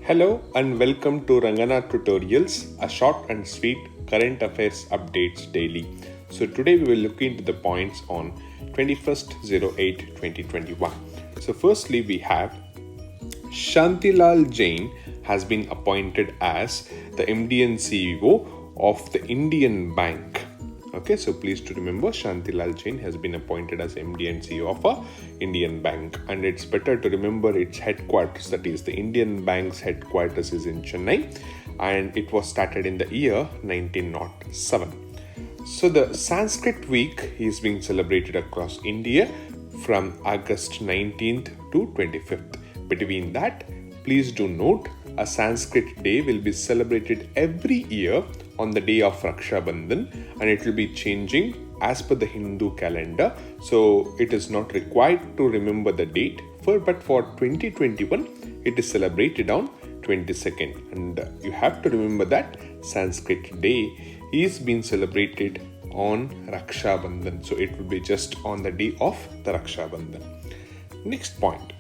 Hello and welcome to Ranganath Tutorials, a short and sweet current affairs updates daily. So today we will look into the points on 21st/08/2021. So firstly we have Shantilal Jain has been appointed as the MD and CEO of the Indian Bank. Okay, so please to remember Shantilal Jain has been appointed as MD and CEO of a Indian Bank, and it's better to remember its headquarters, that is the Indian Bank's headquarters is in Chennai, and it was started in the year 1907. So the Sanskrit week is being celebrated across India from August 19th to 25th. Between that, please do note a Sanskrit day will be celebrated every year on the day of Raksha Bandhan, and it will be changing as per the Hindu calendar. So it is not required to remember the date, but for 2021 it is celebrated on 22nd, and you have to remember that Sanskrit day is being celebrated on Raksha Bandhan. So it will be just on the day of the Raksha Bandhan. Next point.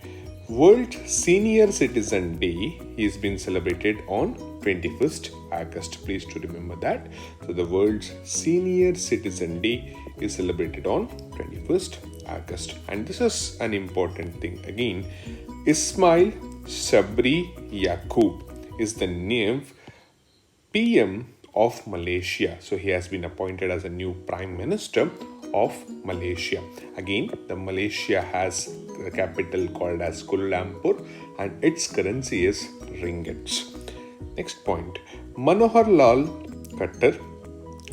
World Senior Citizen Day is being celebrated on 21st August. Please to remember that. So the World's Senior Citizen Day is celebrated on 21st August. And this is an important thing again. Ismail Sabri Yaqub is the new PM of Malaysia. So he has been appointed as a new Prime Minister of Malaysia. Again, the Malaysia has the capital called as Kuala Lumpur, and its currency is ringgits. Next point. Manohar Lal Khattar,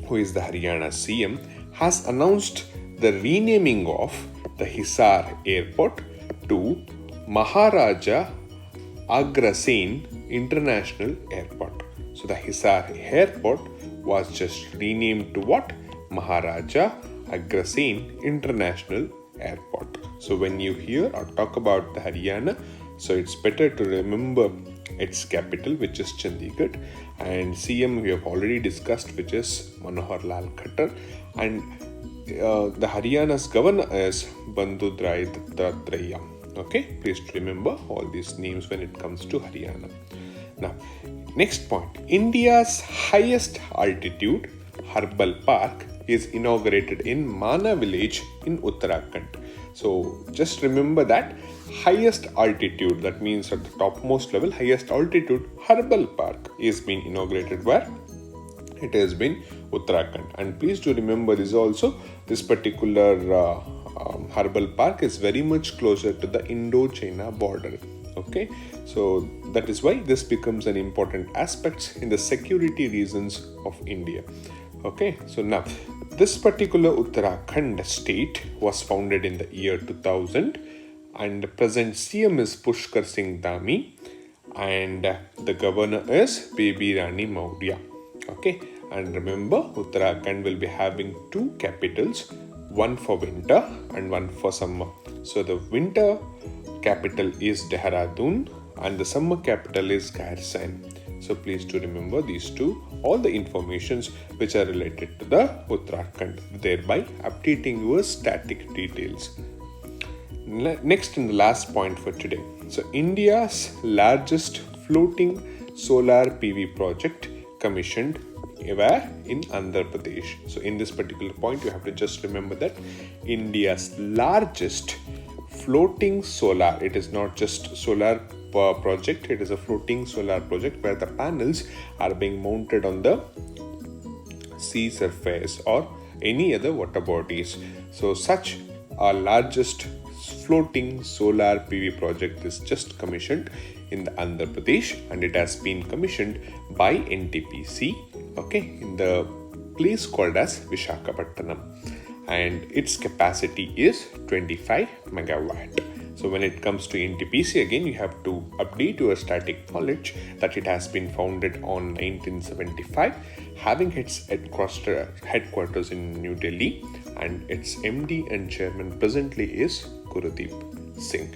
who is the Haryana CM, has announced the renaming of the Hisar Airport to Maharaja Agrasen International Airport. So the Hisar Airport was just renamed to what? Maharaja Agrasen International Airport. So when you hear or talk about the Haryana, so it's better to remember its capital, which is Chandigarh, and CM we have already discussed, which is Manohar Lal Khattar, and the Haryana's governor is Bandhu Dattatreya. Okay, please remember all these names when it comes to Haryana. Now, next point. India's highest altitude herbal park is inaugurated in Mana village in Uttarakhand. So just remember that highest altitude, that means at the topmost level, highest altitude herbal park is being inaugurated where? It has been Uttarakhand. And please do remember this particular herbal park is very much closer to the Indo-China border. Okay, so that is why this becomes an important aspect in the security reasons of India. Okay, so now this particular Uttarakhand state was founded in the year 2000, and the present CM is Pushkar Singh Dhami, and the governor is Baby Rani Maurya. Okay, and remember Uttarakhand will be having two capitals, one for winter and one for summer. So the winter capital is Dehradun and the summer capital is Khairsan. So please do remember these two, all the informations which are related to the Uttarakhand, thereby updating your static details. Next and the last point for today. So India's largest floating solar PV project commissioned where? In Andhra Pradesh. So in this particular point, you have to just remember that India's largest floating solar, it is not just solar project, it is a floating solar project where the panels are being mounted on the sea surface or any other water bodies. So such a largest floating solar PV project is just commissioned in the Andhra Pradesh, and it has been commissioned by NTPC, okay, in the place called as Visakhapatnam, and its capacity is 25 megawatt. So when it comes to NTPC, again you have to update your static knowledge that it has been founded on 1975, having its headquarters in New Delhi, and its MD and chairman presently is Gurdeep Singh.